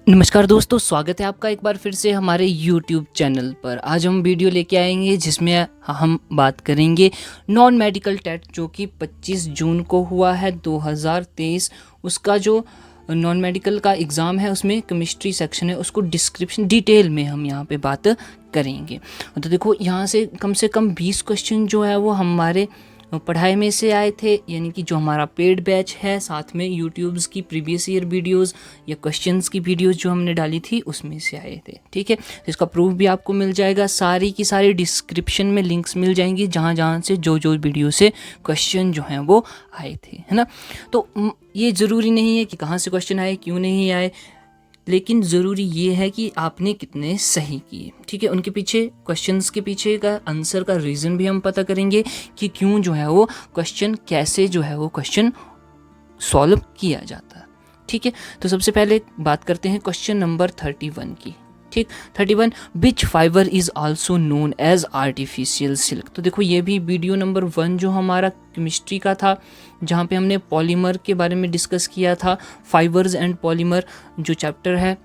नमस्कार दोस्तों, स्वागत है आपका एक बार फिर से हमारे YouTube चैनल पर। आज हम वीडियो लेके आएंगे जिसमें हम बात करेंगे नॉन मेडिकल टेट जो कि 25 जून को हुआ है 2023। उसका जो नॉन मेडिकल का एग्ज़ाम है उसमें केमिस्ट्री सेक्शन है, उसको डिस्क्रिप्शन डिटेल में हम यहाँ पे बात करेंगे। तो देखो यहाँ से कम 20 क्वेश्चन जो है वो हमारे पढ़ाई में से आए थे, यानी कि जो हमारा पेड बैच है, साथ में यूट्यूब्स की प्रीवियस ईयर वीडियोस या क्वेश्चंस की वीडियोस जो हमने डाली थी उसमें से आए थे। ठीक है, तो इसका प्रूफ भी आपको मिल जाएगा। सारी की सारी डिस्क्रिप्शन में लिंक्स मिल जाएंगी जहाँ से जो वीडियो से क्वेश्चन जो हैं वो आए थे, है ना। तो ये ज़रूरी नहीं है कि कहाँ से क्वेश्चन आए, क्यों नहीं आए, लेकिन ज़रूरी ये है कि आपने कितने सही किए। ठीक है, उनके पीछे क्वेश्चंस के पीछे का आंसर का रीज़न भी हम पता करेंगे कि क्यों जो है वो क्वेश्चन, कैसे जो है वो क्वेश्चन सॉल्व किया जाता है। ठीक है, तो सबसे पहले बात करते हैं क्वेश्चन नंबर 31 की। ठीक, 31, which fibre is also known as artificial silk. तो देखो ये भी वीडियो नंबर 1 जो हमारा केमिस्ट्री का था, जहाँ पे हमने पॉलीमर के बारे में डिस्कस किया था, फाइबर्स एंड पॉलीमर जो चैप्टर है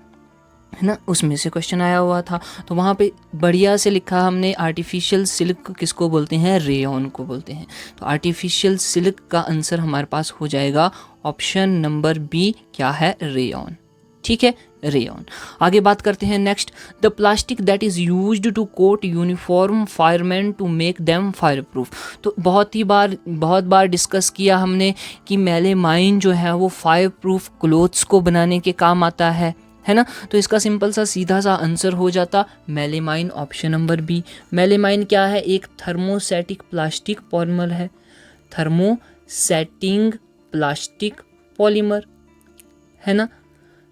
ना, उसमें से क्वेश्चन आया हुआ था। तो वहाँ पे बढ़िया से लिखा हमने, आर्टिफिशियल सिल्क किसको बोलते हैं, रेयॉन को बोलते हैं। तो आर्टिफिशियल सिल्क का आंसर हमारे पास हो जाएगा ऑप्शन नंबर बी, क्या है, रेयॉन। ठीक है, रेयॉन। आगे बात करते हैं next, the plastic that is used to coat uniform fireman to make them fireproof. तो बहुत बार डिस्कस किया हमने कि मेलेमाइन जो है वो फायर प्रूफ क्लोथ्स को बनाने के काम आता है ना। तो इसका सिंपल सा सीधा सा आंसर हो जाता melamine, option number B. Melamine क्या है, एक थर्मोसेटिक प्लास्टिक पॉलीमर है, थर्मोसेटिंग प्लास्टिक पॉलीमर, है ना।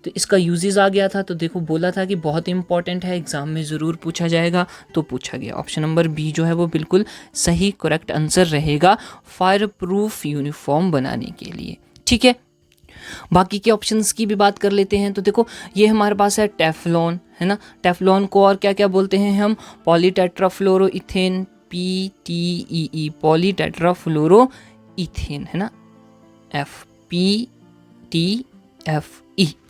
तो इसका यूजेस आ गया था। तो देखो बोला था कि बहुत इंपॉर्टेंट है, एग्जाम में ज़रूर पूछा जाएगा, तो पूछा गया। ऑप्शन नंबर बी जो है वो बिल्कुल सही करेक्ट आंसर रहेगा फायर प्रूफ यूनिफॉर्म बनाने के लिए। ठीक है, बाकी के ऑप्शंस की भी बात कर लेते हैं। तो देखो ये हमारे पास है टेफ्लॉन, है ना। टेफ्लॉन को और क्या क्या बोलते हैं हम, पॉलीटेट्राफ्लोरोइथेन, PTEE, पॉलीटेट्राफ्लोरोइथेन, है ना, FPTFE।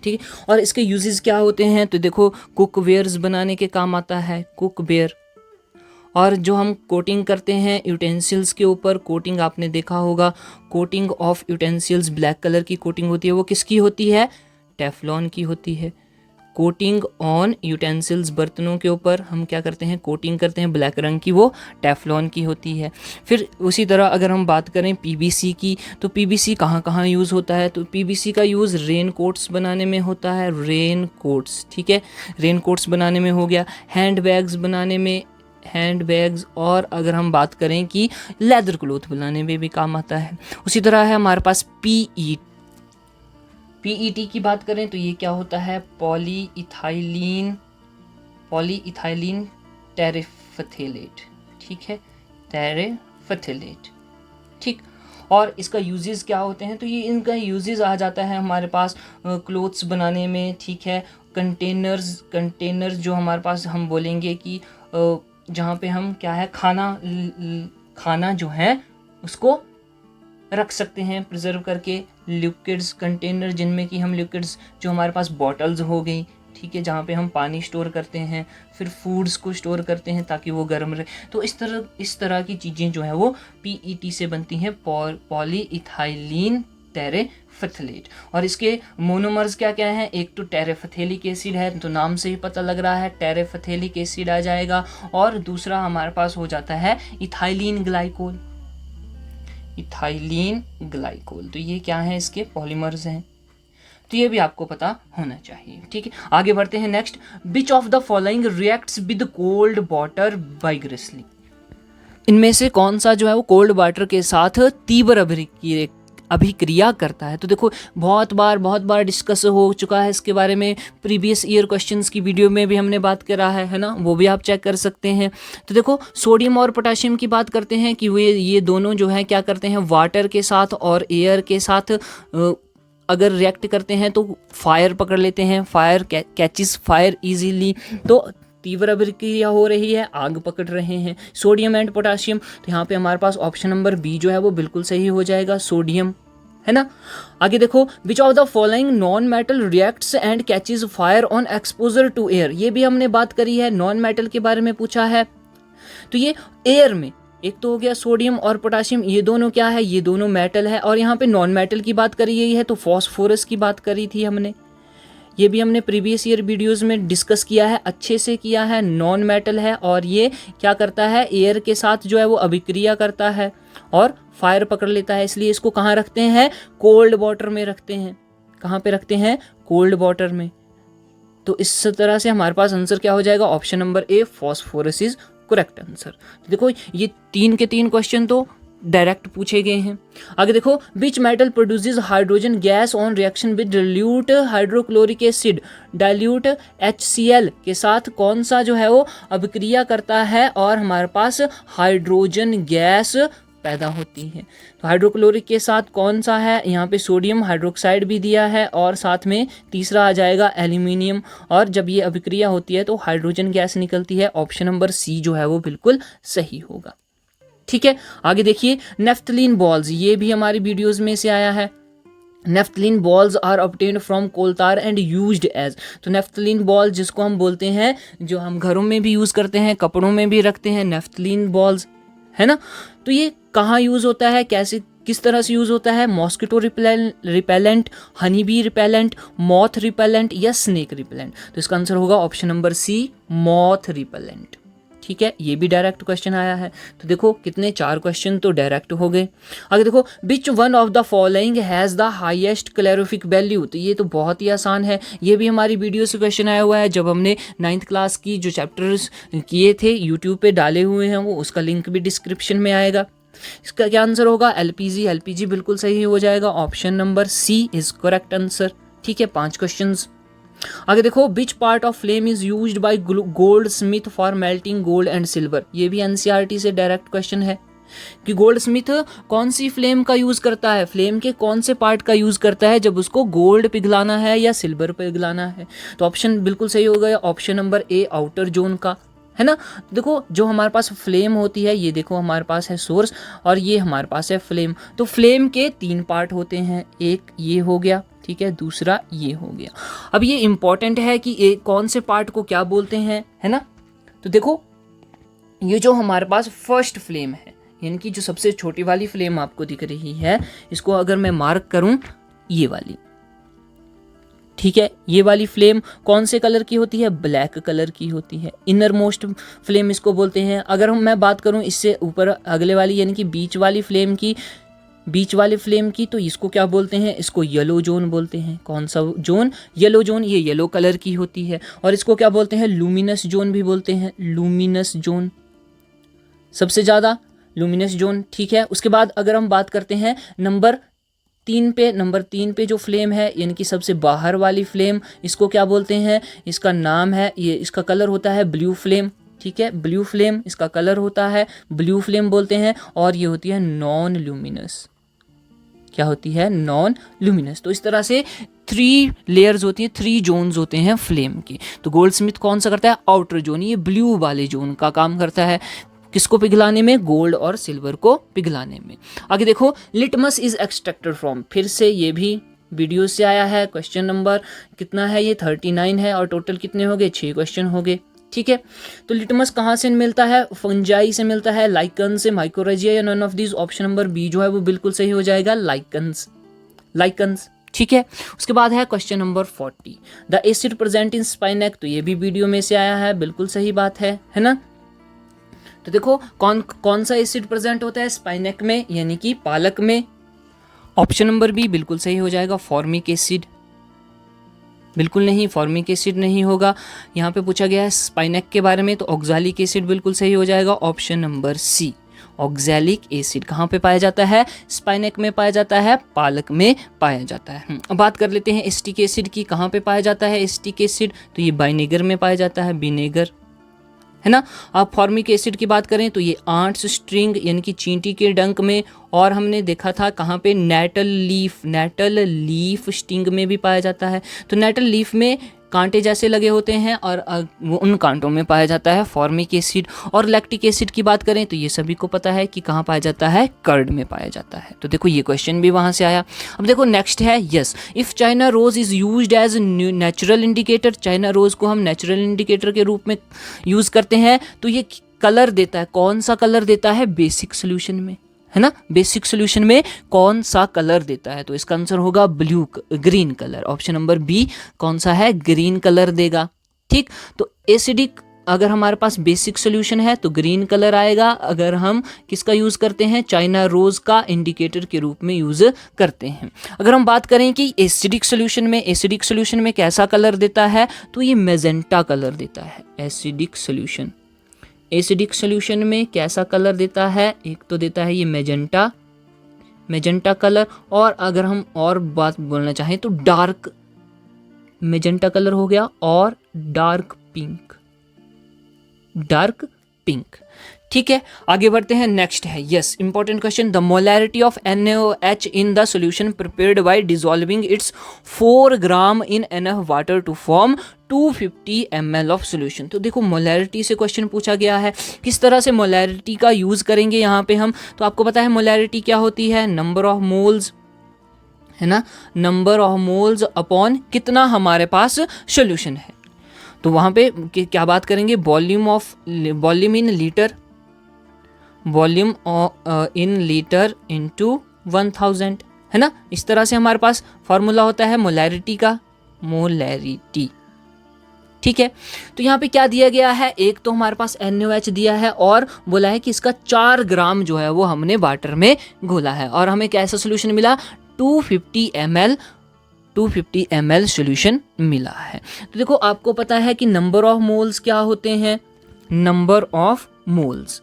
ठीक है, और इसके यूजेस क्या होते हैं, तो देखो कुकवेयर्स बनाने के काम आता है, कुकवेयर। और जो हम कोटिंग करते हैं यूटेंसिल्स के ऊपर, कोटिंग आपने देखा होगा, coating of utensils, black colour की कोटिंग होती है, वो किसकी होती है, टेफ्लॉन की होती है। कोटिंग ऑन यूटेंसिल्स, बर्तनों के ऊपर हम क्या करते हैं, कोटिंग करते हैं ब्लैक रंग की, वो टेफ्लॉन की होती है। फिर उसी तरह अगर हम बात करें PVC की, तो PVC कहाँ कहाँ यूज़ होता है, तो PVC का यूज़ रेन कोट्स बनाने में होता है, रेन कोट्स। ठीक है, रेन कोट्स बनाने में हो गया, हैंड बैग्स बनाने में, हैंड बैग्स, और अगर हम बात करें कि लेदर क्लॉथ बनाने में भी काम आता है। उसी तरह है हमारे पास PET की बात करें तो ये क्या होता है, पॉलीइथाइलिन टेरेफथेलेट। ठीक है, टेरेफथेलेट। ठीक, और इसका यूजेस क्या होते हैं, तो ये इनका यूजेस आ जाता है हमारे पास क्लोथ्स बनाने में। ठीक है, कंटेनर्स जो हमारे पास हम बोलेंगे कि जहाँ पे हम क्या है, खाना जो है उसको रख सकते हैं प्रिजर्व करके। लिक्विड्स कंटेनर, जिनमें कि हम लिक्विड्स जो हमारे पास बॉटल्स हो गई, ठीक है, जहाँ पे हम पानी स्टोर करते हैं, फिर फूड्स को स्टोर करते हैं ताकि वो गर्म रहे। तो इस तरह की चीज़ें जो है वो PET से बनती हैं, पॉलीइथाइलिन टेरेफथेलेट। और इसके मोनोमर्स क्या क्या हैं, एक तो टेरेफथेलिक एसिड है, तो नाम से ही पता लग रहा है टेरेफथेलिक एसिड आ जाएगा। और दूसरा हमारे पास हो जाता है इथाइलिन ग्लाइकोल, इथाइलिन ग्लाइकोल। तो ये क्या है, इसके पॉलीमर्स हैं, तो ये भी आपको पता होना चाहिए। ठीक है, आगे बढ़ते हैं next, which of the following reacts with cold water vigorously. इनमें से कौन सा जो है वो कोल्ड वाटर के साथ तीव्र अभिक्रिया करता है। तो देखो बहुत बार डिस्कस हो चुका है इसके बारे में, प्रीवियस ईयर क्वेश्चंस की वीडियो में भी हमने बात करा है ना, वो भी आप चेक कर सकते हैं। तो देखो सोडियम और पोटाशियम की बात करते हैं कि ये दोनों जो है क्या करते हैं, वाटर के साथ और एयर के साथ अगर रिएक्ट करते हैं तो फायर पकड़ लेते हैं, फायर कैचेस फायर इजीली। तो तीव्र अभिक्रिया हो रही है, आग पकड़ रहे हैं सोडियम एंड पोटाशियम। तो यहाँ पे हमारे पास ऑप्शन नंबर बी जो है वो बिल्कुल सही हो जाएगा, सोडियम, है ना। आगे देखो, which of the following non metal reacts and catches fire on exposure to air, ये भी हमने बात करी है, नॉन मेटल के बारे में पूछा है। तो ये एयर में, एक तो हो गया सोडियम और पोटाशियम, ये दोनों क्या है, ये दोनों मेटल है, और यहाँ पे नॉन मेटल की बात करी गई है तो फॉस्फोरस की बात करी थी हमने, ये भी हमने प्रीवियस ईयर वीडियोस में डिस्कस किया है, अच्छे से किया है। नॉन मेटल है और ये क्या करता है, एयर के साथ जो है वो अभिक्रिया करता है और फायर पकड़ लेता है, इसलिए इसको कहाँ रखते हैं, कोल्ड वाटर में रखते हैं। कहाँ पे रखते हैं, कोल्ड वाटर में। तो इस तरह से हमारे पास आंसर क्या हो जाएगा, option number A, phosphorus is correct answer. तो देखो ये 3 के 3 क्वेश्चन तो डायरेक्ट पूछे गए हैं। आगे देखो, which metal produces hydrogen gas on reaction with dilute hydrochloric acid, dilute HCl के साथ कौन सा जो है वो अभिक्रिया करता है और हमारे पास हाइड्रोजन गैस पैदा होती है। तो हाइड्रोक्लोरिक के साथ कौन सा है, यहाँ पे सोडियम हाइड्रोक्साइड भी दिया है और साथ में तीसरा आ जाएगा एल्यूमिनियम, और जब ये अभिक्रिया होती है तो हाइड्रोजन गैस निकलती है। ऑप्शन नंबर सी जो है वो बिल्कुल सही होगा। ठीक है, आगे देखिए, नेफ्थलीन बॉल्स, ये भी हमारी वीडियोस में से आया है। Naphthalene balls are obtained from coal tar and used as, तो नेफ्थलीन बॉल जिसको हम बोलते हैं, जो हम घरों में भी यूज़ करते हैं, कपड़ों में भी रखते हैं, नेफ्थलीन बॉल्स, है ना। तो ये कहाँ यूज़ होता है, कैसे, किस तरह से यूज़ होता है, mosquito repellent, honey bee repellent, moth repellent या स्नेक रिपेलेंट। तो इसका आंसर होगा option number C, moth repellent. ठीक है, ये भी डायरेक्ट क्वेश्चन आया है। तो देखो कितने, 4 क्वेश्चन तो डायरेक्ट हो गए। आगे देखो, which one of the following has the highest calorific value, तो ये तो बहुत ही आसान है, ये भी हमारी वीडियो से क्वेश्चन आया हुआ है, जब हमने 9th क्लास की जो चैप्टर्स किए थे यूट्यूब पे डाले हुए हैं वो, उसका लिंक भी डिस्क्रिप्शन में आएगा। इसका क्या आंसर होगा, LPG, LPG बिल्कुल सही हो जाएगा, option number C is correct answer. ठीक है, 5 क्वेश्चंस। आगे देखो, which part of flame is used by goldsmith for melting gold and silver, ये भी NCERT से डायरेक्ट क्वेश्चन है कि गोल्ड स्मिथ कौन सी फ्लेम का यूज करता है, फ्लेम के कौन से पार्ट का यूज करता है जब उसको गोल्ड पिघलाना है या सिल्वर पिघलाना है। तो ऑप्शन बिल्कुल सही हो गया, ऑप्शन नंबर ए, आउटर जोन का, है ना। देखो जो हमारे पास फ्लेम होती है, ये देखो हमारे पास है सोर्स और ये हमारे पास है फ्लेम। तो फ्लेम के 3 पार्ट होते हैं, एक ये हो गया, ठीक है, दूसरा ये हो गया। अब ये इंपॉर्टेंट है कि एक कौन से पार्ट को क्या बोलते हैं, है ना। तो देखो ये जो हमारे पास फर्स्ट फ्लेम है, यानी कि जो सबसे छोटी वाली फ्लेम आपको दिख रही है, इसको अगर मैं मार्क करूं, ये वाली, ठीक है, ये वाली फ्लेम कौन से कलर की होती है, ब्लैक कलर की होती है, इनर मोस्ट फ्लेम इसको बोलते हैं। अगर मैं बात करूं इससे ऊपर अगले वाली यानी कि बीच वाली फ्लेम की, बीच वाले फ्लेम की, तो इसको क्या बोलते हैं, इसको येलो जोन बोलते हैं। कौन सा जोन, येलो जोन, ये येलो कलर की होती है। और इसको क्या बोलते हैं, लूमिनस जोन भी बोलते हैं, लूमिनस जोन, सबसे ज़्यादा लूमिनस जोन। ठीक है, उसके बाद अगर हम बात करते हैं नंबर 3 पे जो फ्लेम है, यानी कि सबसे बाहर वाली फ्लेम, इसको क्या बोलते हैं, इसका नाम है, ये इसका कलर होता है ब्लू फ्लेम। ठीक है, ब्लू फ्लेम इसका कलर होता है, ब्लू फ्लेम बोलते हैं। और ये होती है नॉन ल्यूमिनस, क्या होती है, नॉन ल्यूमिनस। तो इस तरह से 3 लेयर्स होती हैं, 3 जोन्स होते हैं फ्लेम के। तो गोल्डस्मिथ कौन सा करता है, आउटर जोन, ये ब्लू वाले जोन का काम करता है, किसको पिघलाने में, गोल्ड और सिल्वर को पिघलाने में। आगे देखो, लिटमस इज एक्सट्रैक्टेड फ्रॉम, फिर से ये भी वीडियो से आया है। क्वेश्चन नंबर कितना है, ये 39 है और टोटल कितने हो गए, 6 क्वेश्चन हो गए। ठीक है, तो लिटमस कहाँ से मिलता है, फंजाई से मिलता है, लाइकन से, माइकोरेजिया या none of this. Option number B जो है वो बिल्कुल सही हो जाएगा, लाइकन्स, लाइकन्स। ठीक है, उसके बाद है question number 40, the acid present in spinach, तो ये भी वीडियो में से आया है, बिल्कुल सही बात है ना। तो देखो कौन सा एसिड प्रेजेंट होता है स्पाइनेक में, यानी कि पालक में। ऑप्शन नंबर बी बिल्कुल सही हो जाएगा, फॉर्मिक एसिड। बिल्कुल नहीं, फॉर्मिक एसिड नहीं होगा। यहाँ पे पूछा गया है स्पाइनेक के बारे में, तो ऑक्सैलिक एसिड बिल्कुल सही हो जाएगा, option number C, oxalic acid. कहाँ पे पाया जाता है, स्पाइनेक में पाया जाता है, पालक में पाया जाता है। अब बात कर लेते हैं एसिटिक एसिड की, कहाँ पे पाया जाता है एसिटिक एसिड, तो ये वाइनेगर में पाया जाता है, विनेगर, है ना। आप फॉर्मिक एसिड की बात करें तो ये आंट्स स्ट्रिंग यानी कि चींटी के डंक में, और हमने देखा था कहाँ पे, nettle leaf, nettle leaf sting में भी पाया जाता है। तो नेटल लीफ में कांटे जैसे लगे होते हैं और वो उन कांटों में पाया जाता है फॉर्मिक एसिड। और लैक्टिक एसिड की बात करें तो ये सभी को पता है कि कहाँ पाया जाता है, कर्ड में पाया जाता है। तो देखो ये क्वेश्चन भी वहाँ से आया। अब देखो नेक्स्ट है, yes if China rose is used as natural indicator, China rose को हम नेचुरल इंडिकेटर के रूप में यूज़ करते हैं तो ये कलर देता है, कौन सा कलर देता है बेसिक सोल्यूशन में, है ना, बेसिक सोल्यूशन में कौन सा कलर देता है? तो इसका आंसर होगा green colour. Option number B कौन सा है, ग्रीन कलर देगा। ठीक, तो एसिडिक अगर हमारे पास बेसिक सोल्यूशन है तो ग्रीन कलर आएगा। अगर हम किसका यूज़ करते हैं, चाइना रोज का इंडिकेटर के रूप में यूज़ करते हैं। अगर हम बात करें कि एसिडिक सोल्यूशन में कैसा कलर देता है तो ये मैजेंटा कलर देता है। एसिडिक सोल्यूशन में कैसा कलर देता है, एक तो देता है ये मैजेंटा कलर, और अगर हम और बात बोलना चाहें तो डार्क मैजेंटा कलर हो गया और डार्क पिंक। ठीक है, आगे बढ़ते हैं। नेक्स्ट है, yes important question, the molarity of NaOH in the solution prepared by dissolving its 4 gram in enough water to form 250 ml of solution. तो देखो मोलैरिटी से क्वेश्चन पूछा गया है, किस तरह से मोलैरिटी का यूज़ करेंगे यहाँ पे हम। तो आपको पता है मोलैरिटी क्या होती है, नंबर ऑफ मोल्स, है ना, नंबर ऑफ मोल्स अपॉन कितना हमारे पास सोल्यूशन है। तो वहाँ पे क्या बात करेंगे, वॉल्यूम इन लीटर इंटू 1000, है ना। इस तरह से हमारे पास फॉर्मूला होता है मोलैरिटी का, मोलैरिटी। ठीक है, तो यहाँ पे क्या दिया गया है, एक तो हमारे पास NaOH दिया है और बोला है कि इसका 4 ग्राम जो है वो हमने वाटर में घोला है और हमें कैसा सोल्यूशन मिला, 250 ml सोल्यूशन मिला है। तो देखो आपको पता है कि नंबर ऑफ मोल्स क्या होते हैं, नंबर ऑफ मोल्स,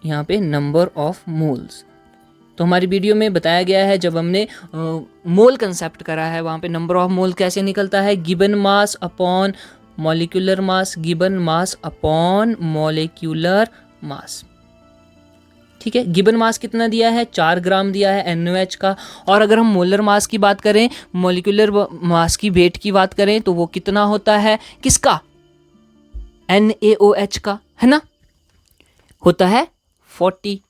यहाँ पे नंबर ऑफ मोल्स तो हमारी वीडियो में बताया गया है, जब हमने मोल कंसेप्ट करा है वहाँ पे नंबर ऑफ मोल कैसे निकलता है, given mass upon molecular mass, given mass upon molecular mass. ठीक है, गिवन मास कितना दिया है, 4 ग्राम दिया है NaOH का। और अगर हम मोलर मास की बात करें, मॉलिक्यूलर मास की वेट की बात करें तो वो कितना होता है, किसका, NaOH का, है ना, होता है 40।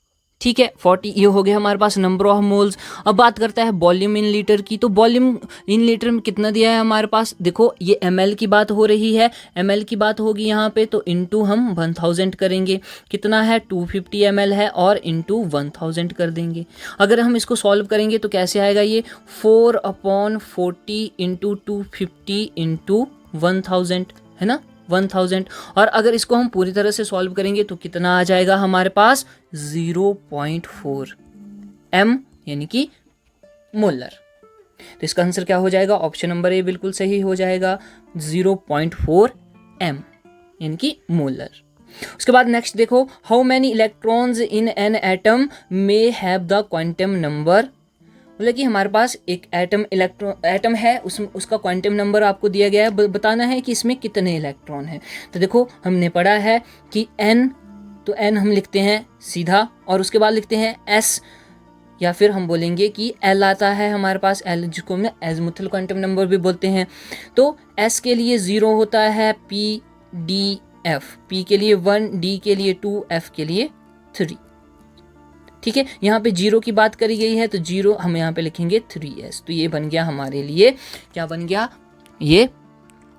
ठीक है, 40 ये हो गया हमारे पास नंबर ऑफ मोल्स। अब बात करता है वॉल्यूम इन लीटर की, तो वॉल्यूम इन लीटर में कितना दिया है हमारे पास, देखो ये ml की बात हो रही है, ml की बात होगी यहाँ पे, तो इनटू हम 1000 करेंगे, कितना है 250 ml है और इनटू 1000 कर देंगे। अगर हम इसको सॉल्व करेंगे तो कैसे आएगा ये, 4/40 इंटू 250 इंटू 1000, है ना, 1000। और अगर इसको हम पूरी तरह से सॉल्व करेंगे तो कितना आ जाएगा हमारे पास, 0.4 m यानी कि मोलर। तो इसका आंसर क्या हो जाएगा, ऑप्शन नंबर ए बिल्कुल सही हो जाएगा, 0.4 m यानी कि मोलर। उसके बाद नेक्स्ट देखो, how many electrons in an atom may have the quantum number, बोला कि हमारे पास एक एटम है, उसका क्वांटम नंबर आपको दिया गया है, बताना है कि इसमें कितने इलेक्ट्रॉन हैं। तो देखो हमने पढ़ा है कि n, तो n हम लिखते हैं सीधा और उसके बाद लिखते हैं s, या फिर हम बोलेंगे कि L आता है हमारे पास, L जिसको हम एज़मुथल क्वांटम नंबर भी बोलते हैं। तो S के लिए 0 होता है, P D F, P के लिए 1, D के लिए 2, F के लिए 3। ठीक है, यहाँ पे 0 की बात करी गई है तो 0 हम यहाँ पे लिखेंगे 3s। तो ये बन गया हमारे लिए, क्या बन गया, ये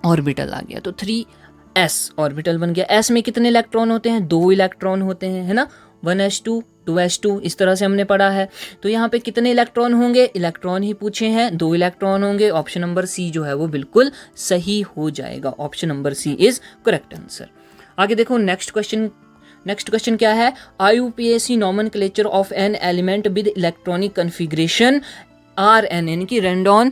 ऑर्बिटल आ गया। तो 3s ऑर्बिटल बन गया। s में कितने इलेक्ट्रॉन होते हैं, 2 इलेक्ट्रॉन होते हैं, है ना, 1s2 2s2, इस तरह से हमने पढ़ा है। तो यहाँ पे कितने इलेक्ट्रॉन होंगे, इलेक्ट्रॉन ही पूछे हैं, 2 इलेक्ट्रॉन होंगे। ऑप्शन नंबर सी जो है वो बिल्कुल सही हो जाएगा, option number C is correct answer. आगे देखो नेक्स्ट क्वेश्चन क्या है, IUPAC nomenclature of an element with electronic configuration RN यानी कि रेंडॉन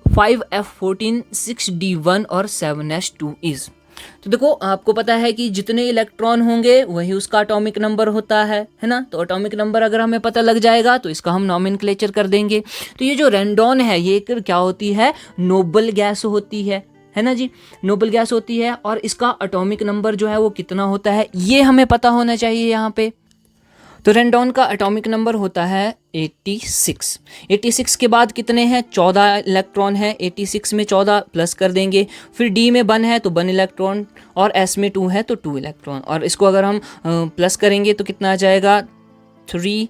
5f14 6d1 और 7s2 इज। तो देखो आपको पता है कि जितने इलेक्ट्रॉन होंगे वही उसका एटॉमिक नंबर होता है ना। तो एटॉमिक नंबर अगर हमें पता लग जाएगा तो इसका हम नॉमेनक्लेचर कर देंगे। तो ये जो रेंडॉन है ये क्या होती है, नोबल गैस होती है ना जी, नोबल गैस होती है। और इसका एटॉमिक नंबर जो है वो कितना होता है ये हमें पता होना चाहिए यहाँ पे। तो रेंडॉन का एटॉमिक नंबर होता है 86। 86 के बाद कितने हैं, 14 इलेक्ट्रॉन है, 86 में 14 प्लस कर देंगे, फिर डी में 1 है तो 1 इलेक्ट्रॉन, और एस में 2 है तो 2 इलेक्ट्रॉन, और इसको अगर हम प्लस करेंगे तो कितना आ जाएगा 3,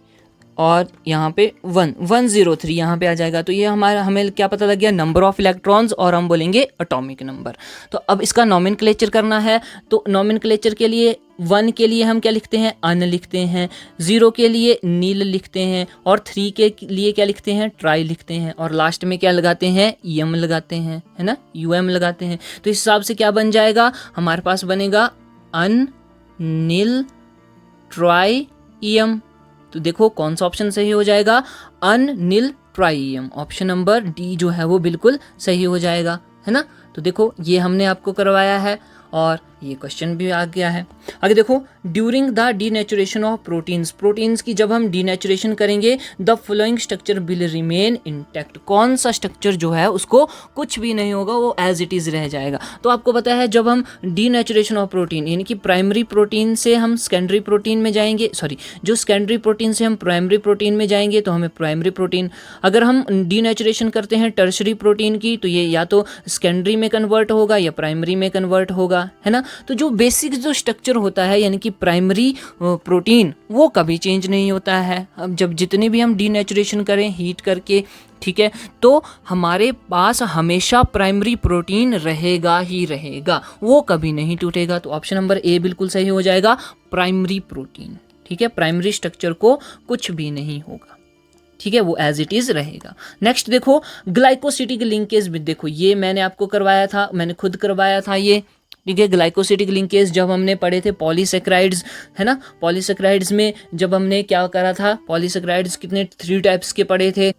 और यहाँ पे 103 यहाँ पे आ जाएगा। तो ये हमें क्या पता लग गया, नंबर ऑफ इलेक्ट्रॉन्स, और हम बोलेंगे एटॉमिक नंबर। तो अब इसका नॉमेनक्लेचर करना है, तो नॉमेनक्लेचर के लिए 1 के लिए हम क्या लिखते हैं, अन लिखते हैं, 0 के लिए नील लिखते हैं, और 3 के लिए क्या लिखते हैं, ट्राई लिखते हैं, और लास्ट में क्या लगाते हैं, यम लगाते हैं, है ना, यूएम लगाते हैं। तो इस हिसाब से क्या बन जाएगा, हमारे पास बनेगा अन, नील, ट्राई, यम। तो देखो कौन सा ऑप्शन सही हो जाएगा, अन, नील, ट्राइयम, ऑप्शन नंबर डी जो है वो बिल्कुल सही हो जाएगा, है ना। तो देखो ये हमने आपको करवाया है, और ये क्वेश्चन भी आ गया है। आगे देखो, during the denaturation of proteins, proteins की जब हम डीनेचुरेशन करेंगे, the following structure will remain intact, कौन सा स्ट्रक्चर जो है उसको कुछ भी नहीं होगा, वो एज इट इज़ रह जाएगा। तो आपको पता है जब हम डीनेचुरेशन ऑफ प्रोटीन यानी कि प्राइमरी प्रोटीन से हम सेकेंडरी प्रोटीन में जाएंगे, सॉरी जो सेकेंडरी प्रोटीन से हम प्राइमरी प्रोटीन में जाएंगे तो हमें प्राइमरी प्रोटीन, अगर हम डीनेचुरेशन करते हैं टर्शरी प्रोटीन की तो ये या तो सेकेंडरी में कन्वर्ट होगा या प्राइमरी में कन्वर्ट होगा, है ना। तो जो बेसिक जो स्ट्रक्चर होता है यानी कि प्राइमरी प्रोटीन वो कभी चेंज नहीं होता है। अब जब जितने भी हम डीनेचुरेशन करें हीट करके, ठीक है, तो हमारे पास हमेशा प्राइमरी प्रोटीन रहेगा ही रहेगा, वो कभी नहीं टूटेगा। तो ऑप्शन नंबर ए बिल्कुल सही हो जाएगा, प्राइमरी प्रोटीन, ठीक है, प्राइमरी स्ट्रक्चर को कुछ भी नहीं होगा, ठीक है, वो एज इट इज रहेगा। नेक्स्ट देखो, ग्लाइकोसिटिक लिंकेज भी, देखो ये मैंने आपको करवाया था, मैंने खुद करवाया था ये, ठीक है। ग्लाइकोसिटिक लिंकेज जब हमने पढ़े थे पॉलीसेक्राइड्स, है ना, पॉलीसेक्राइड्स में जब हमने क्या करा था, पॉलीसेक्राइड्स कितने 3 टाइप्स के पढ़े थे,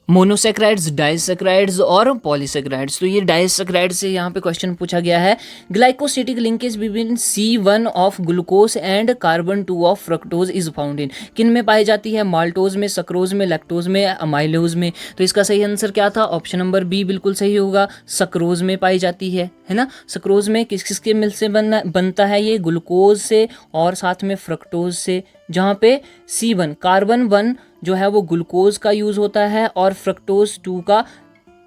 मोनोसेक्राइड्स, डाइसेक्राइड्स और पॉलीसेक्राइड्स। तो ये डाइसेक्राइड्स से यहाँ पे क्वेश्चन पूछा गया है, glycosidic linkage between C1 of glucose and carbon 2 of fructose is found in, किन में पाई जाती है, माल्टोज में, सक्रोज में, लैक्टोज में, अमाइलोज में। तो इसका सही आंसर क्या था, ऑप्शन नंबर बी बिल्कुल सही होगा, सक्रोज में पाई जाती है ना। सक्रोज में किस किस के मिल से बनता है, ये ग्लूकोज से और साथ में फ्रक्टोज से, जहाँ पे C1 कार्बन 1 जो है वो ग्लूकोज का यूज़ होता है और फ्रक्टोज 2 का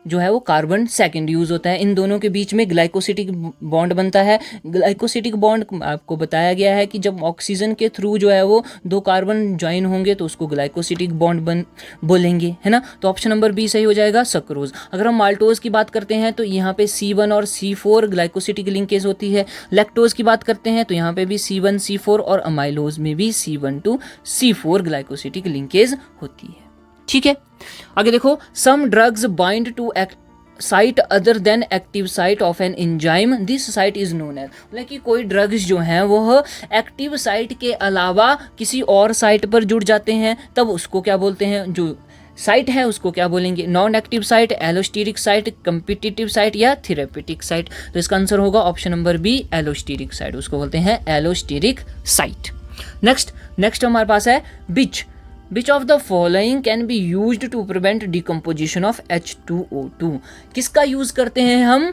जो है वो कार्बन सेकंड यूज़ होता है। इन दोनों के बीच में ग्लाइकोसिटिक बॉन्ड बनता है। ग्लाइकोसिटिक बॉन्ड आपको बताया गया है कि जब ऑक्सीजन के थ्रू जो है वो 2 कार्बन ज्वाइन होंगे तो उसको ग्लाइकोसिटिक बॉन्ड बोलेंगे, है ना। तो ऑप्शन नंबर बी सही हो जाएगा, सक्रोज। अगर हम माल्टोज की बात करते हैं तो यहाँ पे C1 और C4 ग्लाइकोसिटिक लिंकेज होती है। लैक्टोज की बात करते हैं तो यहाँ पे भी C1 C4 और अमाइलोज में भी C1 to C4 glycosidic linkage होती है, ठीक है। आगे देखो, some drugs bind to site other than active site of an enzyme, this site is known as, मतलब कि कोई ड्रग्स जो हैं वह एक्टिव साइट के अलावा किसी और साइट पर जुड़ जाते हैं, तब उसको क्या बोलते हैं, जो साइट है उसको क्या बोलेंगे, non active site, allosteric site, competitive site या थेरेपेटिक साइट। तो इसका आंसर होगा option number B, allosteric site, उसको बोलते हैं एलोस्टेरिक साइट। नेक्स्ट हमारे पास है बिच। Which of the following can be used to prevent decomposition of H2O2? किसका यूज करते हैं हम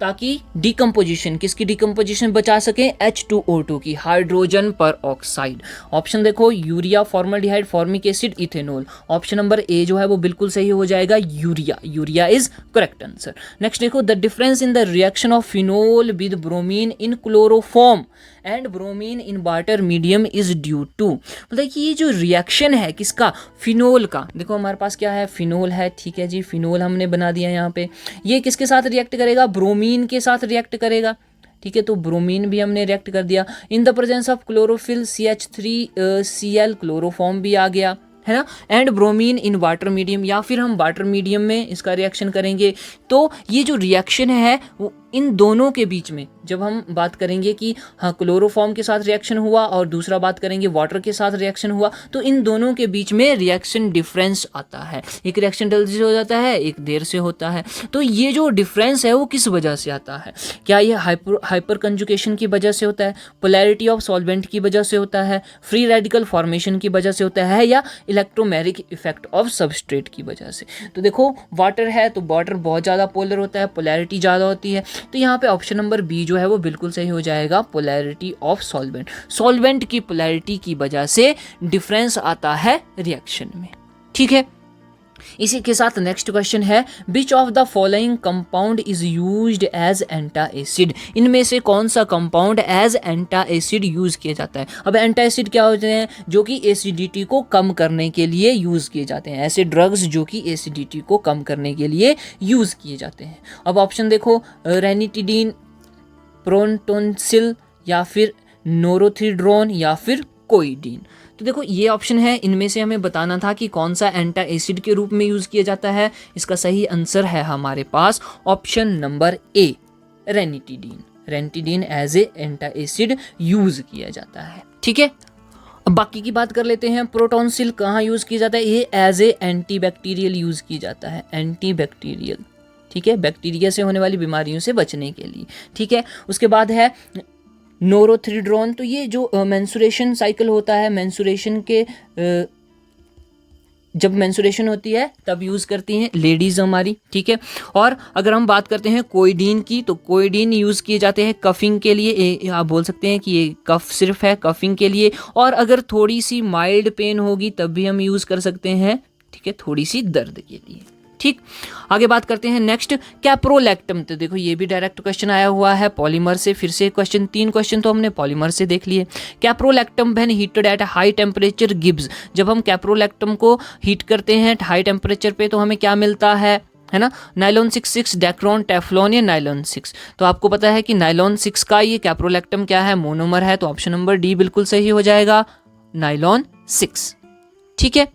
ताकि डिकम्पोजिशन, किसकी डिकम्पोजिशन बचा सकें, H2O2 की, हाइड्रोजन पर ऑक्साइड। ऑप्शन देखो, urea, formaldehyde, formic acid, ethanol. Option number A जो है वो बिल्कुल सही हो जाएगा, urea, urea is correct answer. Next देखो, the difference in the reaction of phenol with bromine in chloroform and bromine in water medium is due to, मतलब कि ये जो रिएक्शन है किसका, फिनोल का। देखो हमारे पास क्या है, फिनोल है, ठीक है जी, फिनोल हमने बना दिया यहाँ पे। ये किसके साथ रिएक्ट करेगा, ब्रोमीन के साथ रिएक्ट करेगा, ठीक है। तो ब्रोमीन भी हमने रिएक्ट कर दिया। In the presence of chlorophyll CH3Cl chloroform भी आ गया, है ना। And bromine in water medium, या फिर हम वाटर मीडियम में इसका रिएक्शन करेंगे। तो ये जो रिएक्शन है वो इन दोनों के बीच में, जब हम बात करेंगे कि हाँ क्लोरोफॉर्म के साथ रिएक्शन हुआ और दूसरा बात करेंगे वाटर के साथ रिएक्शन हुआ, तो इन दोनों के बीच में रिएक्शन डिफरेंस आता है। एक रिएक्शन जल्दी से हो जाता है, एक देर से होता है। तो ये जो डिफरेंस है वो किस वजह से आता है, क्या ये हाइपर कंजुगेशन की वजह से होता है, पोलैरिटी ऑफ सॉल्वेंट की वजह से होता है, फ्री रेडिकल फॉर्मेशन की वजह से होता है, या इलेक्ट्रोमैग्नेटिक इफेक्ट ऑफ सबस्ट्रेट की वजह से। तो देखो वाटर है तो वाटर बहुत ज़्यादा पोलर होता है, पोलैरिटी ज़्यादा होती है। तो यहाँ पे ऑप्शन नंबर बी जो है वो बिल्कुल सही हो जाएगा, पोलैरिटी ऑफ सॉल्वेंट। सॉल्वेंट की पोलैरिटी की वजह से डिफरेंस आता है रिएक्शन में। ठीक है, इसी के साथ नेक्स्ट क्वेश्चन है, which of the following compound is used as antacid. इनमें से कौन सा compound as antacid use किया जाता है। अब एंटा एसिड क्या होते हैं, जो कि एसिडिटी को कम करने के लिए यूज किए जाते हैं, ऐसे ड्रग्स जो कि एसिडिटी को कम करने के लिए यूज किए जाते हैं। अब ऑप्शन देखो, रेनिटिडीन, प्रोटोनसिल, या फिर नोरोथिड्रोन, या फिर कोइडीन। तो देखो ये ऑप्शन है, इनमें से हमें बताना था कि कौन सा एंटा एसिड के रूप में यूज किया जाता है। इसका सही आंसर है हमारे पास option number A, ranitidine. Ranitidine as a antacid use किया जाता है। ठीक है, अब बाकी की बात कर लेते हैं। प्रोटोनसिल कहाँ यूज किया जाता है, ये एज ए एंटीबैक्टीरियल यूज किया जाता है, एंटीबैक्टीरियल। ठीक है, बैक्टीरिया से होने वाली बीमारियों से बचने के लिए। ठीक है, उसके बाद है नोरोथिड्रोन। तो ये जो मेंसुरेशन साइकिल होता है, मेंसुरेशन के जब मेंसुरेशन होती है तब यूज़ करती हैं लेडीज़ हमारी। ठीक है, और अगर हम बात करते हैं कोइडीन की, तो कोइडीन यूज़ किए जाते हैं कफिंग के लिए। आप बोल सकते हैं कि ये कफ सिर्फ है कफिंग के लिए, और अगर थोड़ी सी माइल्ड पेन होगी तब भी हम यूज़ कर सकते हैं। ठीक है, थोड़ी सी दर्द के लिए। ठीक, आगे बात करते हैं नेक्स्ट, कैप्रोलैक्टम। तो देखो ये भी डायरेक्ट क्वेश्चन आया हुआ है पॉलीमर से। फिर से क्वेश्चन, 3 क्वेश्चन तो हमने पॉलीमर से देख लिए। Caprolactam when heated at high temperature gives. जब हम कैप्रोलैक्टम को हीट करते हैं हाई टेम्परेचर पे तो हमें क्या मिलता है ना, नायलॉन 6 डेक्रोन, टेफ्लॉन या नायलॉन 6। तो आपको पता है कि नायलॉन 6 का ये कैप्रोलैक्टम क्या है, मोनोमर है। तो ऑप्शन नंबर डी बिल्कुल सही हो जाएगा, नायलॉन 6। ठीक है,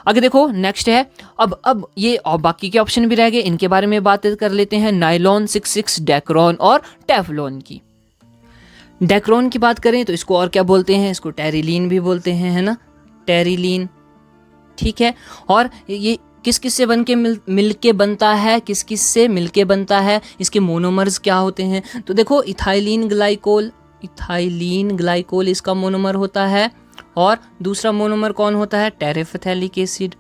आगे देखो नेक्स्ट है, अब ये और बाकी के ऑप्शन भी रह गए, इनके बारे में बात कर लेते हैं। नायलॉन 6, डेक्रोन और टेफ्लॉन की। डेक्रोन की बात करें तो इसको और क्या बोलते हैं, इसको टेरिलीन भी बोलते हैं, है ना, टेरिलीन। ठीक है, और ये किस किस से बन के मिल के बनता है, किस किस से मिल के बनता है, इसके मोनोमर्स क्या होते हैं। तो देखो इथाइलिन ग्लाइकोल इसका मोनोमर होता है, और दूसरा मोनोमर कौन होता है, टेरेफथैलिक एसिड।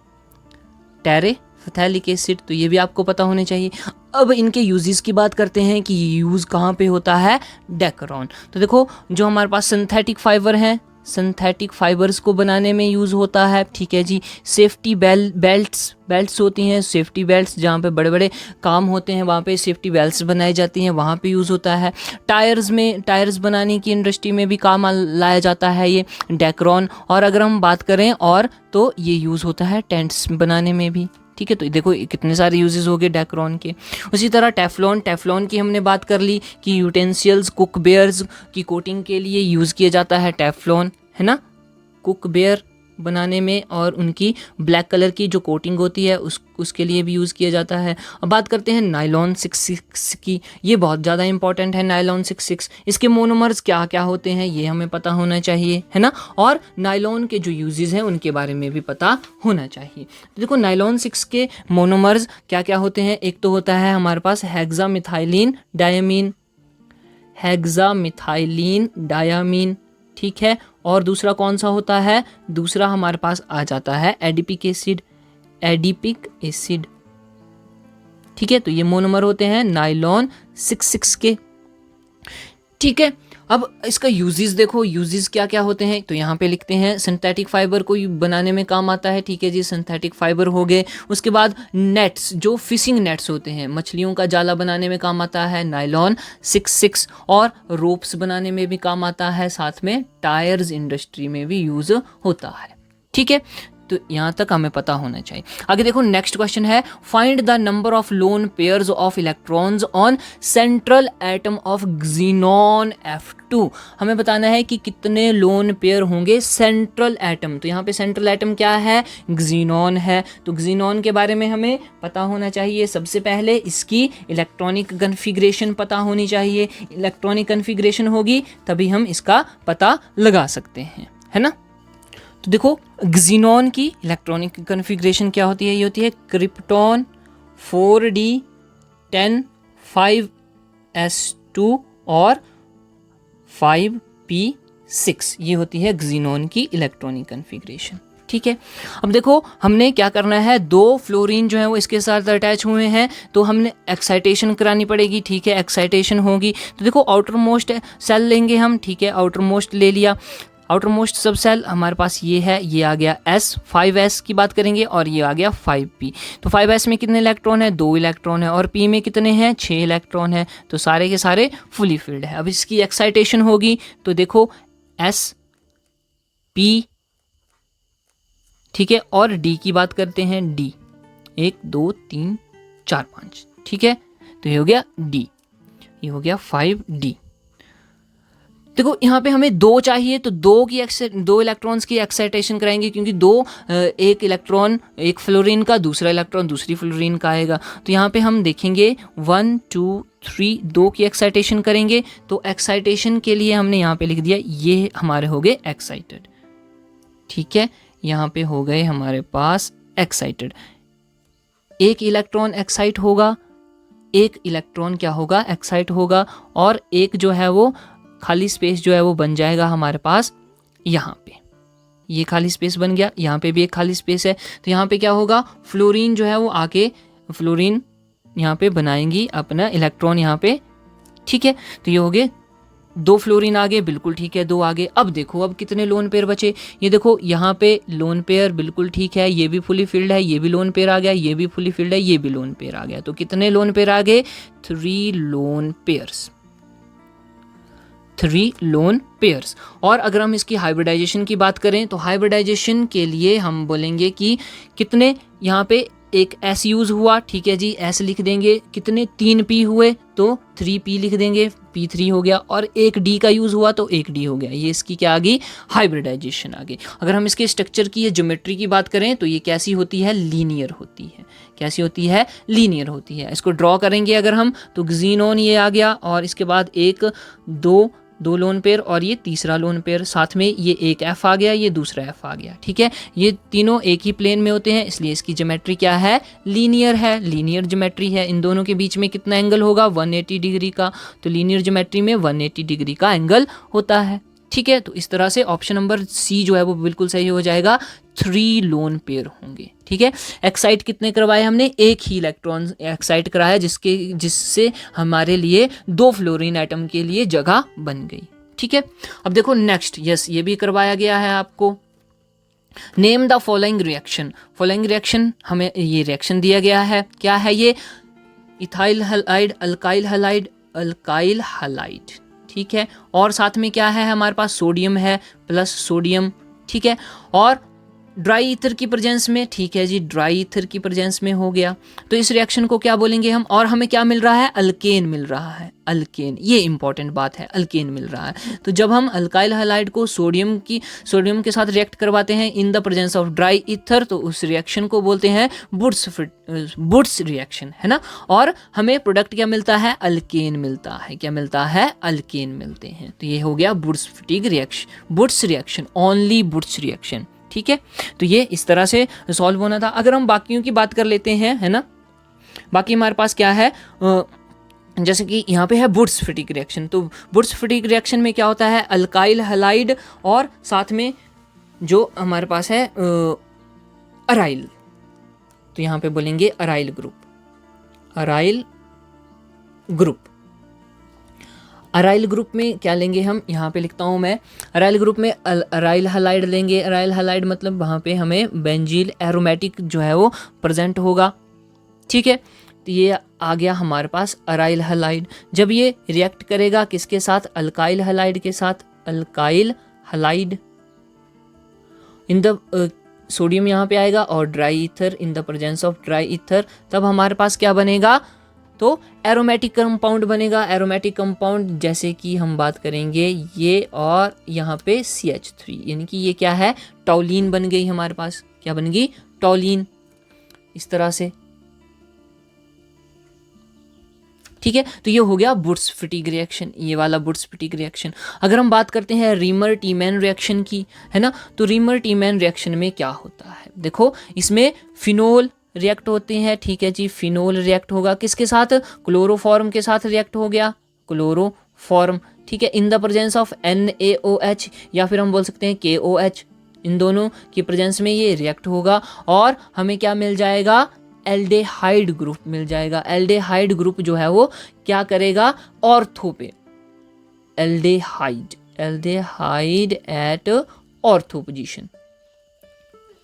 तो ये भी आपको पता होने चाहिए। अब इनके यूजेस की बात करते हैं कि यूज़ कहाँ पे होता है, डेक्रोन। तो देखो जो हमारे पास सिंथेटिक फाइबर हैं, सिंथेटिक फाइबर्स को बनाने में यूज़ होता है। ठीक है जी, सेफ्टी बेल्ट्स होती हैं, सेफ्टी बेल्ट्स, जहाँ पे बड़े बड़े काम होते हैं वहाँ पे सेफ्टी बेल्ट्स बनाई जाती हैं, वहाँ पे यूज़ होता है। टायर्स बनाने की इंडस्ट्री में भी काम लाया जाता है ये डेक्रोन। और अगर हम बात करें और तो ये यूज़ होता है टेंट्स बनाने में भी। ठीक है, तो देखो कितने सारे यूजेस हो गए डेक्रोन के। उसी तरह टेफ्लॉन की हमने बात कर ली कि यूटेंसिल्स, कुकवेयर्स की कोटिंग के लिए यूज़ किया जाता है टेफ्लॉन, है ना, कुकवेयर बनाने में, और उनकी ब्लैक कलर की जो कोटिंग होती है उसके लिए भी यूज़ किया जाता है। अब बात करते हैं नायलॉन 6 की। ये बहुत ज़्यादा इंपॉर्टेंट है नायलॉन 6। इसके मोनोमर्स क्या क्या होते हैं ये हमें पता होना चाहिए, है ना, और नायलॉन के जो यूजेस हैं उनके बारे में भी पता होना चाहिए। तो देखो नायलॉन 6 के मोनोमर्स क्या क्या होते हैं। एक तो होता है हमारे पास हेक्सामिथाइलिन डायामीन। ठीक है, और दूसरा कौन सा होता है, दूसरा हमारे पास आ जाता है एडिपिक एसिड। ठीक है, तो ये मोनोमर होते हैं नायलॉन 6 के। ठीक है, अब इसका यूजेस देखो, यूजेस क्या क्या होते हैं। तो यहाँ पे लिखते हैं सिंथेटिक फाइबर को बनाने में काम आता है। ठीक है जी, सिंथेटिक फाइबर हो गए। उसके बाद नेट्स, जो फिशिंग नेट्स होते हैं, मछलियों का जाला बनाने में काम आता है नायलॉन 6। और रोप्स बनाने में भी काम आता है, साथ में टायर्स इंडस्ट्री में भी यूज होता है। ठीक है, तो यहाँ तक हमें पता होना चाहिए। आगे देखो नेक्स्ट क्वेश्चन है, find the number of lone pairs of electrons on central atom of xenon F2। हमें बताना है कि कितने लोन पेयर होंगे सेंट्रल एटम। तो यहाँ पे सेंट्रल एटम क्या है, ज़ीनॉन है। तो ज़ीनॉन के बारे में हमें पता होना चाहिए। सबसे पहले इसकी इलेक्ट्रॉनिक कन्फिग्रेशन पता होनी चाहिए। इलेक्ट्रॉनिक कन्फिग्रेशन होगी तभी हम इसका पता लगा सकते हैं, है ना। तो देखो ज़ीनॉन की इलेक्ट्रॉनिक कन्फिग्रेशन क्या होती है, ये होती है क्रिप्टॉन 4d10 5s2 और 5p6। ये होती है ज़ीनॉन की इलेक्ट्रॉनिक कन्फिग्रेशन। ठीक है। अब देखो हमने क्या करना है, 2 फ्लोरीन जो है वो इसके साथ अटैच हुए हैं, तो हमने एक्साइटेशन करानी पड़ेगी। ठीक है, एक्साइटेशन होगी तो देखो आउटर मोस्ट सेल लेंगे हम। ठीक है, आउटर मोस्ट ले लिया। आउटर मोस्ट सब सेल हमारे पास ये है, ये आ गया S, 5s की बात करेंगे, और ये आ गया 5p। तो 5s में कितने इलेक्ट्रॉन है, 2 इलेक्ट्रॉन है, और p में कितने हैं, 6 इलेक्ट्रॉन है। तो सारे के सारे फुली फिल्ड है। अब इसकी एक्साइटेशन होगी तो देखो S P, ठीक है, और D की बात करते हैं, D 1 2 3 4 5, ठीक है। तो ये हो गया D, ये हो गया 5D। देखो यहाँ पे हमें 2 चाहिए, तो 2 इलेक्ट्रॉन्स की एक्साइटेशन कराएंगे, क्योंकि 2 एक इलेक्ट्रॉन एक फ्लोरीन का, दूसरा इलेक्ट्रॉन दूसरी फ्लोरीन का आएगा। तो यहाँ पे हम देखेंगे 1 2 3, 2 की एक्साइटेशन करेंगे। तो एक्साइटेशन के लिए हमने यहाँ पे लिख दिया, ये हमारे हो गए एक्साइटेड। ठीक है, यहाँ पे हो गए हमारे पास एक्साइटेड। एक इलेक्ट्रॉन एक्साइट होगा, एक इलेक्ट्रॉन क्या होगा, एक्साइट होगा, और एक जो है वो खाली स्पेस जो है वो बन जाएगा हमारे पास यहाँ पे। ये खाली स्पेस बन गया, यहाँ पे भी एक खाली स्पेस है। तो यहाँ पे क्या होगा, फ्लोरीन जो है वो आके फ्लोरीन यहाँ पे बनाएंगी अपना इलेक्ट्रॉन यहाँ पे। ठीक है, तो ये हो गए 2 फ्लोरीन आगे, बिल्कुल ठीक है, 2 आगे। अब देखो अब कितने लोन पेयर बचे, ये देखो यहाँ पे लोन पेयर बिल्कुल ठीक है, ये भी फुली फिल्ड है, ये भी लोन पेयर आ गया, ये भी फुली फिल्ड है, ये भी लोन पेयर आ गया। तो कितने लोन पेयर आ गए, 3 लोन पेयर्स, 3 लोन पेयर्स। और अगर हम इसकी हाइब्रिडाइजेशन की बात करें तो हाइब्रिडाइजेशन के लिए हम बोलेंगे कि कितने यहाँ पे एक S यूज़ हुआ, ठीक है जी, S लिख देंगे। कितने 3 P हुए तो 3P लिख देंगे, P3 हो गया। और एक D का यूज़ हुआ तो एक D हो गया। ये इसकी क्या आ गई, हाइब्रिडाइजेशन आ गई। अगर हम इसके स्ट्रक्चर की या ज्योमेट्री की बात करें तो ये कैसी होती है, लीनियर होती है। कैसी होती है, लीनियर होती है। इसको ड्रॉ करेंगे अगर हम तो ज़ीनोन ये आ गया, और इसके बाद 1 2 लोन पेयर, और ये तीसरा लोन पेयर, साथ में ये एक F आ गया, ये दूसरा F आ गया। ठीक है, ये तीनों एक ही प्लेन में होते हैं, इसलिए इसकी ज्योमेट्री क्या है, लीनियर है, लीनियर ज्योमेट्री है। इन दोनों के बीच में कितना एंगल होगा, 180 डिग्री का। तो लीनियर ज्योमेट्री में 180 डिग्री का एंगल होता है। ठीक है, तो इस तरह से ऑप्शन नंबर C जो है वो बिल्कुल सही हो जाएगा, 3 लोन पेयर होंगे। ठीक है, एक्साइट कितने करवाए हमने, एक ही इलेक्ट्रॉन एक्साइट कराया, जिससे हमारे लिए 2 फ्लोरीन एटम के लिए जगह बन गई। ठीक है, अब देखो नेक्स्ट, यस ये भी करवाया गया है आपको। Name the following reaction. Following reaction, हमें ये रिएक्शन दिया गया है, क्या है ये, ethyl halide, alkyl halide, alkyl halide. ठीक है, और साथ में क्या है हमारे पास, सोडियम है प्लस सोडियम। ठीक है, और ड्राई ईथर की प्रेजेंस में, ठीक है जी, ड्राई ईथर की प्रेजेंस में हो गया। तो इस रिएक्शन को क्या बोलेंगे हम, और हमें क्या मिल रहा है, अल्केन मिल रहा है, अल्केन। ये इंपॉर्टेंट बात है, अल्केन मिल रहा है। तो जब हम अल्काइल हलाइड को सोडियम के साथ रिएक्ट करवाते हैं in the presence of dry ether, तो उस रिएक्शन को बोलते हैं वुड्स रिएक्शन, है ना। और हमें प्रोडक्ट क्या मिलता है, अल्केन मिलता है। क्या मिलता है, अल्केन मिलते हैं। तो ये हो गया Wurtz Fittig reaction, Wurtz reaction, only Wurtz reaction. ठीक है, तो ये इस तरह से सॉल्व होना था। अगर हम बाकियों की बात कर लेते हैं, है ना, बाकी हमारे पास क्या है, जैसे कि यहाँ पे है वुड्स फटीग रिएक्शन। तो वुड्स फटीग रिएक्शन में क्या होता है, अल्काइल हलाइड और साथ में जो हमारे पास है अराइल। तो यहाँ पे बोलेंगे aryl group, aryl group. Aryl group में क्या लेंगे हम, यहाँ पे लिखता हूँ मैं, अराइल ग्रुप में अराइल हलाइड लेंगे। अराइल हलाइड मतलब वहाँ पे हमें बेंजील एरोमेटिक जो है वो प्रेजेंट होगा। ठीक है, तो ये आ गया हमारे पास अराइल हलाइड। जब ये रिएक्ट करेगा किसके साथ, अल्काइल हलाइड के साथ, alkyl halide in the sodium यहाँ पे आएगा, और dry ether in the presence of dry ether, तब हमारे पास क्या बनेगा, तो एरोमेटिक कंपाउंड बनेगा। एरोमेटिक कंपाउंड जैसे कि हम बात करेंगे ये, और यहाँ पे CH3, यानी कि ये क्या है, टॉलीन बन गई हमारे पास। क्या बन गई, टॉलीन, इस तरह से। ठीक है, तो ये हो गया वुड्स फटीग रिएक्शन, ये वाला वुड्स फटीग रिएक्शन। अगर हम बात करते हैं रीमर टीमैन रिएक्शन की, है ना, तो रीमर टीमैन रिएक्शन में क्या होता है, देखो इसमें फिनोल रिएक्ट होते हैं। ठीक है जी, फिनोल रिएक्ट होगा किसके साथ, क्लोरोफॉर्म के साथ रिएक्ट हो गया, क्लोरोफॉर्म। ठीक है, in the presence of NaOH, या फिर हम बोल सकते हैं KOH, इन दोनों की प्रेजेंस में ये रिएक्ट होगा और हमें क्या मिल जाएगा, एल्डेहाइड ग्रुप मिल जाएगा। एल्डेहाइड ग्रुप जो है वो क्या करेगा, ऑर्थो पे, aldehyde at ortho position,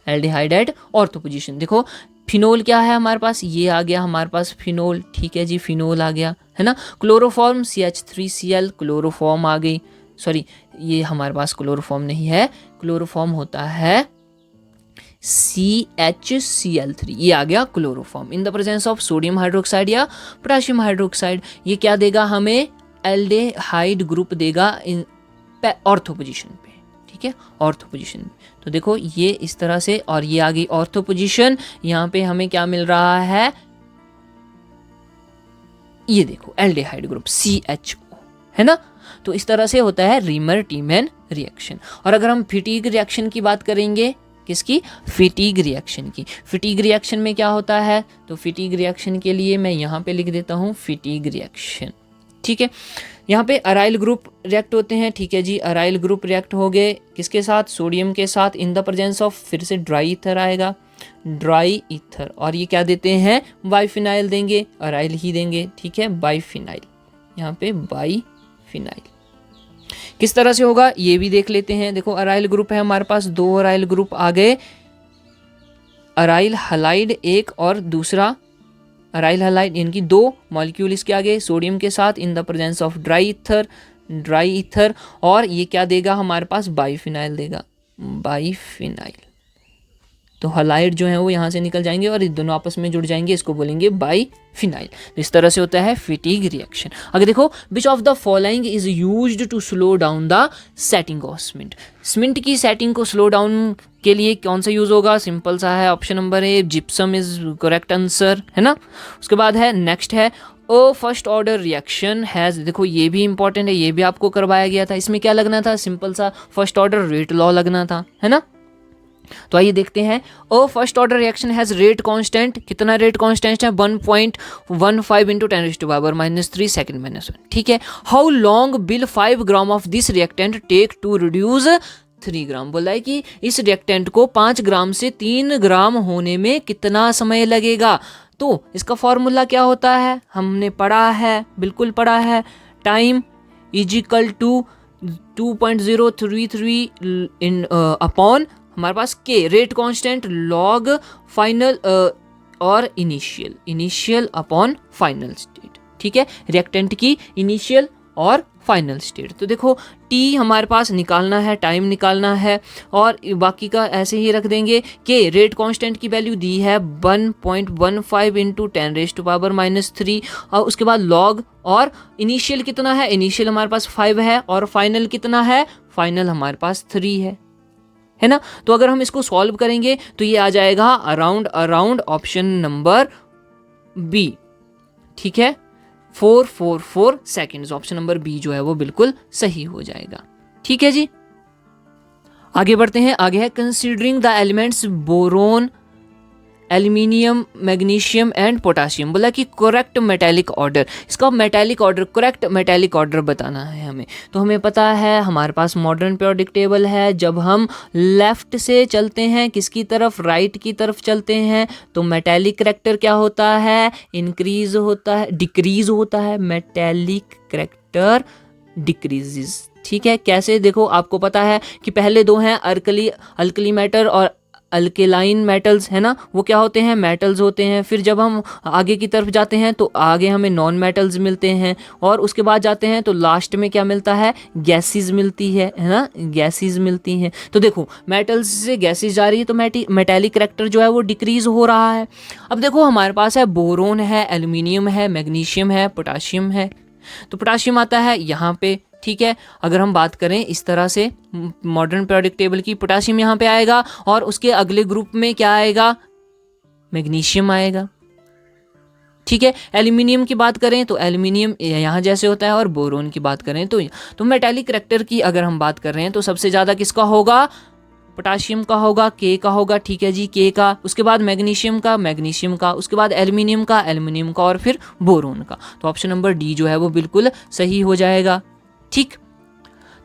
aldehyde at ortho position. देखो फिनोल क्या है हमारे पास, ये आ गया हमारे पास फिनोल, ठीक है जी, फिनोल आ गया है ना। क्लोरोफॉर्म CH3Cl, क्लोरोफॉर्म आ गई, सॉरी ये हमारे पास क्लोरोफॉर्म नहीं है, क्लोरोफॉर्म होता है CHCl3, ये आ गया chloroform in the presence of sodium hydroxide या पोटेशियम हाइड्रोक्साइड। ये क्या देगा हमें, एल्डेहाइड ग्रुप देगा इन ऑर्थो पोजीशन पे, ठीक है, ऑर्थो पोजीशन। तो देखो ये इस तरह से, और ये आ गई ऑर्थो पोजीशन। यहाँ पे हमें क्या मिल रहा है, ये देखो एल्डेहाइड ग्रुप CHO, है ना। तो इस तरह से होता है रीमर टीमैन रिएक्शन। और अगर हम फिटीग रिएक्शन की बात करेंगे, किसकी, फिटीग रिएक्शन की। फिटीग रिएक्शन में क्या होता है, तो फिटीग रिएक्शन के लिए मैं यहाँ पे लिख देता हूँ फिटीग रिएक्शन, ठीक है। यहाँ पे अराइल ग्रुप रिएक्ट होते हैं, ठीक है जी, अराइल ग्रुप रिएक्ट हो गए किसके साथ, सोडियम के साथ, इन द प्रेजेंस ऑफ, फिर से ड्राई ईथर आएगा, ड्राई ईथर, और ये क्या देते हैं, बाइफिनाइल देंगे, अराइल ही देंगे, ठीक है, बाइफिनाइल, यहाँ पे बाइफिनाइल। किस तरह से होगा ये भी देख लेते हैं। देखो अराइल ग्रुप है हमारे पास, 2 अराइल ग्रुप आ गए, अराइल हलाइड एक और दूसरा अराइल हलाइड, इनकी 2 मॉलिक्यूल इसके आगे सोडियम के साथ in the presence of dry ether, और ये क्या देगा हमारे पास, बाइफिनाइल देगा, बाइफिनाइल। तो हलाइड जो है वो यहाँ से निकल जाएंगे और ये दोनों आपस में जुड़ जाएंगे, इसको बोलेंगे बाइफिनाइल। तो इस तरह से होता है फिटीग रिएक्शन। अगर देखो which of the following is used to slow down the setting of cement, cement की सेटिंग को स्लो डाउन के लिए कौन सा यूज होगा, सिंपल सा है, option number A, gypsum is correct answer, है ना। उसके बाद है नेक्स्ट है फर्स्ट ऑर्डर रिएक्शन हैज, देखो ये भी इंपॉर्टेंट है, ये भी आपको करवाया गया था। इसमें क्या लगना था, सिंपल सा फर्स्ट ऑर्डर रेट लॉ लगना था, है ना। तो आइए देखते हैं, first order reaction has rate constant, कितना रेट कांस्टेंट है, 1.15 इंटू 10⁻³ सेकंड -1, ठीक है। How long will 5 gram of this reactant take to reduce 3 gram, बोला है कि इस रिएक्टेंट को 5 ग्राम से 3 ग्राम होने में कितना समय लगेगा। तो इसका फॉर्मूला क्या होता है, हमने पढ़ा है, बिल्कुल पढ़ा है, time is equal to 2.033 upon हमारे पास K, rate constant log final और इनिशियल अपॉन फाइनल स्टेट, ठीक है, रिएक्टेंट की इनिशियल और फाइनल स्टेट। तो देखो टी हमारे पास निकालना है, टाइम निकालना है, और बाकी का ऐसे ही रख देंगे कि रेट कांस्टेंट की वैल्यू दी है 1.15 इंटू 10⁻³ और उसके बाद लॉग, और इनिशियल कितना है, इनिशियल हमारे पास 5 है, और फाइनल कितना है, फाइनल हमारे पास 3 है ना। तो अगर हम इसको सॉल्व करेंगे तो ये आ जाएगा अराउंड ऑप्शन नंबर बी, ठीक है, 444 सेकेंड्स, ऑप्शन नंबर बी जो है वो बिल्कुल सही हो जाएगा, ठीक है जी। आगे बढ़ते हैं, आगे है considering the elements boron, aluminium, magnesium and potassium, बोला कि करेक्ट मेटालिक ऑर्डर, इसका metallic order, correct metallic order बताना है हमें। तो हमें पता है हमारे पास मॉडर्न पीरियोडिक टेबल है, जब हम लेफ्ट से चलते हैं किसकी तरफ, राइट की तरफ चलते हैं, तो मेटालिक करेक्टर क्या होता है, इंक्रीज होता है, डिक्रीज होता है, मेटालिक करेक्टर डिक्रीजेस, ठीक है। कैसे, देखो आपको पता है कि पहले 2 हैं अल्कली मेटल और अल्केलाइन मेटल्स, है ना, वो क्या होते हैं, मेटल्स होते हैं। फिर जब हम आगे की तरफ जाते हैं तो आगे हमें नॉन मेटल्स मिलते हैं, और उसके बाद जाते हैं तो लास्ट में क्या मिलता है, गैसेस मिलती है ना, गैसेस मिलती हैं। तो देखो मेटल्स से गैसेस जा रही है तो मेटालिक करेक्टर जो है वो डिक्रीज हो रहा है। अब देखो हमारे पास है बोरोन है, एल्यूमिनियम है, मैग्नीशियम है, पोटाशियम है, तो पोटाशियम आता है यहाँ पे, ठीक है। अगर हम बात करें इस तरह से मॉडर्न पीरियोडिक टेबल की, पोटाशियम यहाँ पे आएगा और उसके अगले ग्रुप में क्या आएगा, मैग्नीशियम आएगा, ठीक है। एल्यूमिनियम की बात करें तो एल्यूमिनियम यहाँ जैसे होता है, और बोरोन की बात करें तो मेटालिक करेक्टर की अगर हम बात कर रहे हैं तो सबसे ज़्यादा किसका होगा, पोटाशियम का होगा, के का होगा, ठीक है जी, के का, उसके बाद मैग्नीशियम का, उसके बाद एल्यूमिनियम का, और फिर बोरोन का। तो ऑप्शन नंबर डी जो है वो बिल्कुल सही हो जाएगा, ठीक।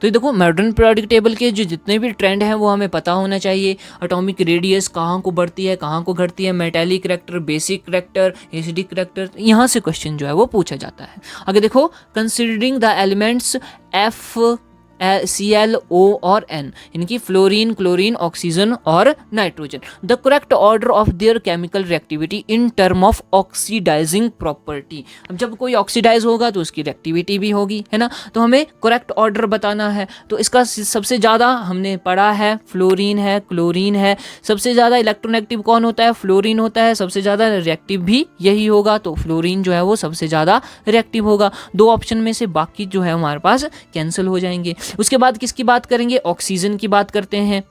तो तो ये देखो मॉडर्न पीरियोडिक टेबल के जो जितने भी ट्रेंड हैं वो हमें पता होना चाहिए। एटॉमिक रेडियस कहाँ को बढ़ती है, कहाँ को घटती है, metallic character, basic character, acidic character, यहाँ से क्वेश्चन जो है वो पूछा जाता है। आगे देखो, considering the elements F, Cl, O और N, इनकी फ्लोरीन, क्लोरीन, ऑक्सीजन और nitrogen, the correct order of their chemical reactivity in term of oxidizing property. अब जब कोई ऑक्सीडाइज होगा तो उसकी रिएक्टिविटी भी होगी, है ना, तो हमें करेक्ट ऑर्डर बताना है। तो इसका सबसे ज़्यादा हमने पढ़ा है फ्लोरीन है, क्लोरीन है। सबसे ज़्यादा इलेक्ट्रोनेगेटिव कौन होता है? फ्लोरीन होता है। सबसे ज़्यादा रिएक्टिव भी यही होगा, तो फ्लोरीन जो है वो सबसे ज़्यादा रिएक्टिव होगा। दो ऑप्शन में से बाकी जो है हमारे पास कैंसिल हो जाएंगे। उसके बाद किसकी बात करेंगे? ऑक्सीजन की बात करते हैं,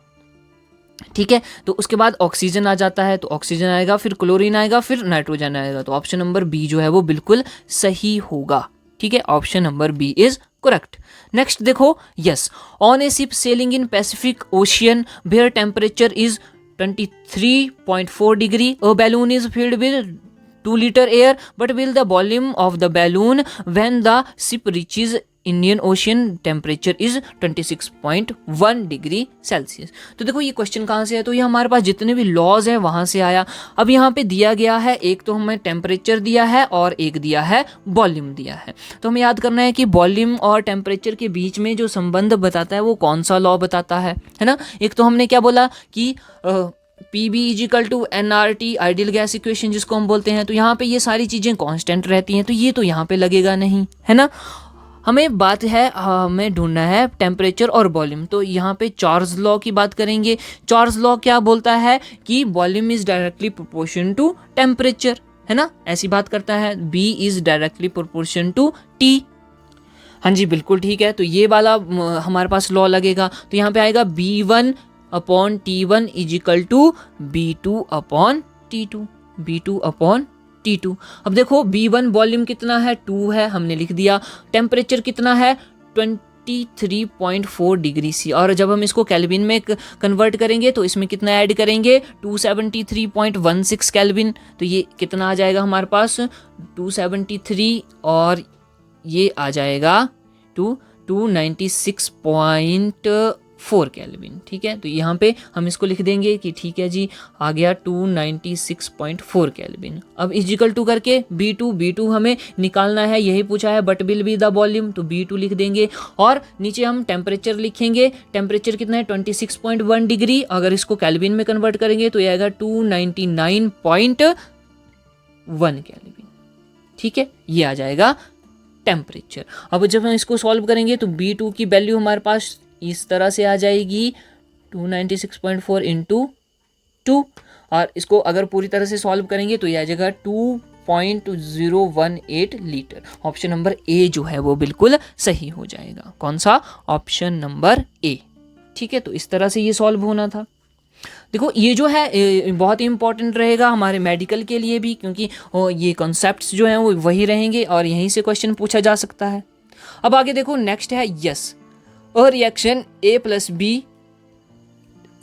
ठीक है। तो उसके बाद ऑक्सीजन आ जाता है, तो ऑक्सीजन आएगा, फिर क्लोरीन आएगा, फिर नाइट्रोजन आएगा। तो ऑप्शन नंबर बी जो है वो बिल्कुल सही होगा, ठीक है। Option number B is correct. Next देखो, yes, on a ship sailing in Pacific ocean where temperature is 23.4 degree, a balloon is filled with 2 liter air, but will the volume of the balloon when the ship reaches Indian ocean temperature is 26.1 degree Celsius. तो देखो ये question कहाँ से है? तो ये हमारे पास जितने भी लॉज हैं वहाँ से आया। अब यहाँ पे दिया गया है, एक तो हमें टेम्परेचर दिया है और एक दिया है वॉल्यूम दिया है। तो हमें याद करना है कि वॉल्यूम और टेम्परेचर के बीच में जो संबंध बताता है वो कौन सा लॉ बताता है ना। एक तो हमने क्या बोला कि PB is equal to NRT, ideal gas equation जिसको हम बोलते हैं। तो यहाँ पे ये सारी चीज़ें कांस्टेंट रहती हैं, तो ये तो यहाँ पे लगेगा नहीं, है ना। हमें बात है, हमें ढूंढना है टेम्परेचर और वॉल्यूम। तो यहाँ पे चार्ल्स लॉ की बात करेंगे। चार्ल्स लॉ क्या बोलता है कि volume is directly proportion to temperature, है ना, ऐसी बात करता है। B is directly proportion to T। हाँ जी, बिल्कुल ठीक है। तो ये वाला हमारे पास लॉ लगेगा। तो यहाँ पे आएगा B1/T1 is equal to B2/T2, B2/T2। अब देखो B1 वॉल्यूम कितना है? 2 है, हमने लिख दिया। टेम्परेचर कितना है? 23.4 डिग्री सी। और जब हम इसको केल्विन में कन्वर्ट करेंगे तो इसमें कितना ऐड करेंगे? 273.16 केल्विन। तो ये कितना आ जाएगा हमारे पास? 273 और ये आ जाएगा 296.4 केल्विन, ठीक है। तो यहाँ पे हम इसको लिख देंगे कि ठीक है जी, आ गया 296.4 केल्विन। अब इजिकल टू करके B2 हमें निकालना है, यही पूछा है, but will be the volume, तो B2 लिख देंगे। और नीचे हम टेम्परेचर लिखेंगे। टेम्परेचर कितना है? 26.1 डिग्री। अगर इसको केल्विन में कन्वर्ट करेंगे तो ये आएगा 299.1 केल्विन, ठीक है। ये आ जाएगा टेम्परेचर। अब जब हम इसको सॉल्व करेंगे तो B2 की वैल्यू हमारे पास इस तरह से आ जाएगी 296.4 इंटू 2। और इसको अगर पूरी तरह से सॉल्व करेंगे तो ये आ जाएगा 2.018 लीटर। ऑप्शन नंबर ए जो है वो बिल्कुल सही हो जाएगा। कौन सा? ऑप्शन नंबर ए, ठीक है। तो इस तरह से ये सॉल्व होना था। देखो ये जो है बहुत ही इंपॉर्टेंट रहेगा हमारे मेडिकल के लिए भी, क्योंकि ये कॉन्सेप्ट्स जो हैं वो वही रहेंगे और यहीं से क्वेश्चन पूछा जा सकता है। अब आगे देखो, नेक्स्ट है yes, a reaction A+B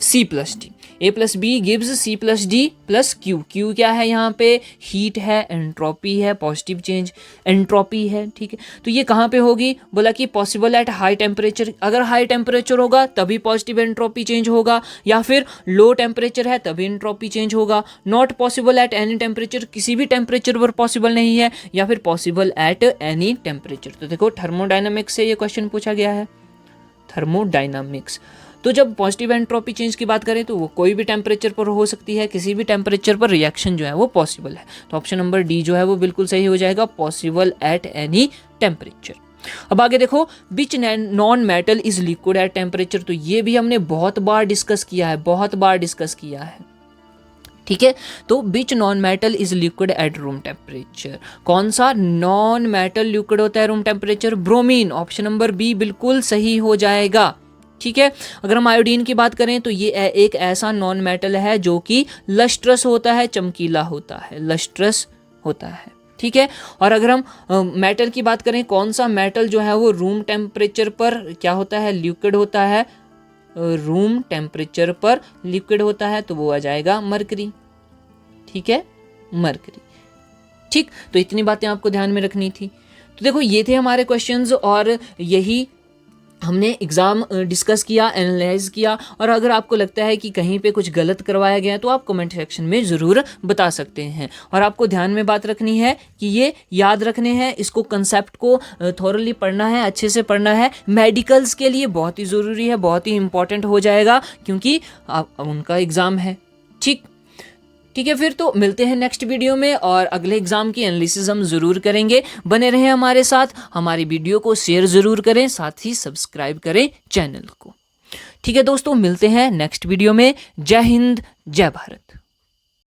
C+D, A+B gives C+D+Q। Q क्या है? यहाँ पे हीट है, एंट्रोपी है, पॉजिटिव चेंज एंट्रोपी है, ठीक है। तो ये कहाँ पे होगी? बोला कि पॉसिबल एट हाई टेम्परेचर। अगर हाई टेम्परेचर होगा तभी पॉजिटिव एंट्रोपी चेंज होगा, या फिर लो टेम्परेचर है तभी एंट्रोपी चेंज होगा। Not possible at any temperature, किसी भी टेम्परेचर पर पॉसिबल नहीं है, या फिर पॉसिबल एट एनी टेम्परेचर। तो देखो थर्मोडायनामिक्स से ये क्वेश्चन पूछा गया है, थर्मोडायनामिक्स। तो जब पॉजिटिव एंट्रोपी चेंज की बात करें तो वो कोई भी टेम्परेचर पर हो सकती है, किसी भी टेम्परेचर पर रिएक्शन जो है वो पॉसिबल है। तो ऑप्शन नंबर डी जो है वो बिल्कुल सही हो जाएगा, पॉसिबल एट एनी टेम्परेचर। अब आगे देखो, विच non metal is liquid at temperature. तो ये भी हमने बहुत बार डिस्कस किया है, ठीक है। तो which non metal is liquid at room temperature. कौन सा नॉन मेटल लिक्विड होता है room temperature? Bromine. Option number B बिल्कुल सही हो जाएगा, ठीक है। अगर हम आयोडीन की बात करें तो ये एक ऐसा नॉन मेटल है जो कि लस्ट्रस होता है, चमकीला होता है, लस्ट्रस होता है, ठीक है। और अगर हम मेटल की बात करें, कौन सा मेटल जो है वो रूम टेम्परेचर पर क्या होता है? लिक्विड होता है, रूम टेम्परेचर पर लिक्विड होता है, तो वो आ जाएगा मरकरी, ठीक है, मरकरी, ठीक। तो इतनी बातें आपको ध्यान में रखनी थी। तो देखो ये थे हमारे क्वेश्चंस और यही हमने एग्ज़ाम डिस्कस किया, एनालाइज किया, और अगर आपको लगता है कि कहीं पे कुछ गलत करवाया गया है तो आप कमेंट सेक्शन में ज़रूर बता सकते हैं। और आपको ध्यान में बात रखनी है कि ये याद रखने हैं, इसको कंसेप्ट को थॉरली पढ़ना है, अच्छे से पढ़ना है। मेडिकल्स के लिए बहुत ही ज़रूरी है, बहुत ही इंपॉर्टेंट हो जाएगा क्योंकि उनका एग्ज़ाम है। ठीक है, फिर तो मिलते हैं नेक्स्ट वीडियो में और अगले एग्जाम की एनालिसिस हम ज़रूर करेंगे। बने रहें हमारे साथ, हमारी वीडियो को शेयर ज़रूर करें, साथ ही सब्सक्राइब करें चैनल को। ठीक है दोस्तों, मिलते हैं नेक्स्ट वीडियो में। जय हिंद, जय भारत।